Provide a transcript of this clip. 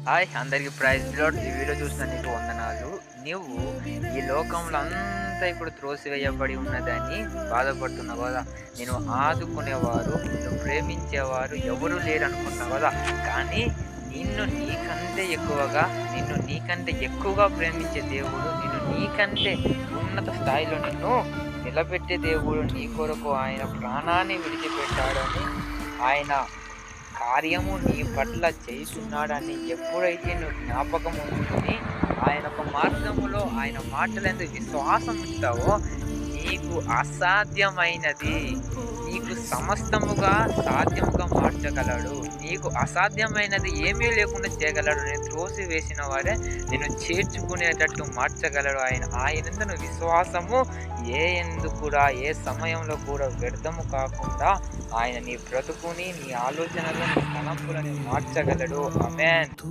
Hi అందరికి praise lord. ఈ video చూసిన నీకు వందనాలు. నువ్వు ఈ లోకంలో అంతా ఇప్పుడు త్రోసివేయబడి ఉన్నదని బాధపడుతున్నావు కదా. నేను ఆదుకునేవారు, నిన్ను ప్రేమించేవారు ఎవరు లేరనుకుంటున్నావు కదా. కానీ నిన్ను నీకంటే ఎక్కువగా ప్రేమించే దేవుడు, నీకంటే ఉన్నత స్థాయిలో నిన్ను నిలబెట్టే దేవుడు, నీ కొరకు ఆయన ప్రాణాన్ని విడిచిపెట్టాడని, ఆయన కార్యము నీ పట్ల చేయుచున్నాడని ఎప్పుడైతే నువ్వు జ్ఞాపకం ఉంచుకొని ఆయన ఒక మార్గములో ఆయన మాటలందు విశ్వాసం ఉంచుతావో, నీకు అసాధ్యమైనది నీకు సమస్తముగా సాధ్యముగా మార్చగలడు. నీకు అసాధ్యమైనది ఏమీ లేకుండా చేయగలడు. నేను త్రోసి వేసిన వారే నేను చేర్చుకునేటట్టు మార్చగలడు ఆయన. ఆయనందు నువ్వు విశ్వాసము కూడా ఏ సమయంలో కూడా వ్యర్థము కాకుండా ఆయన నీ బ్రతుకుని, నీ ఆలోచనలను, నీ తలంపులను మార్చగలడు. ఆమేన్.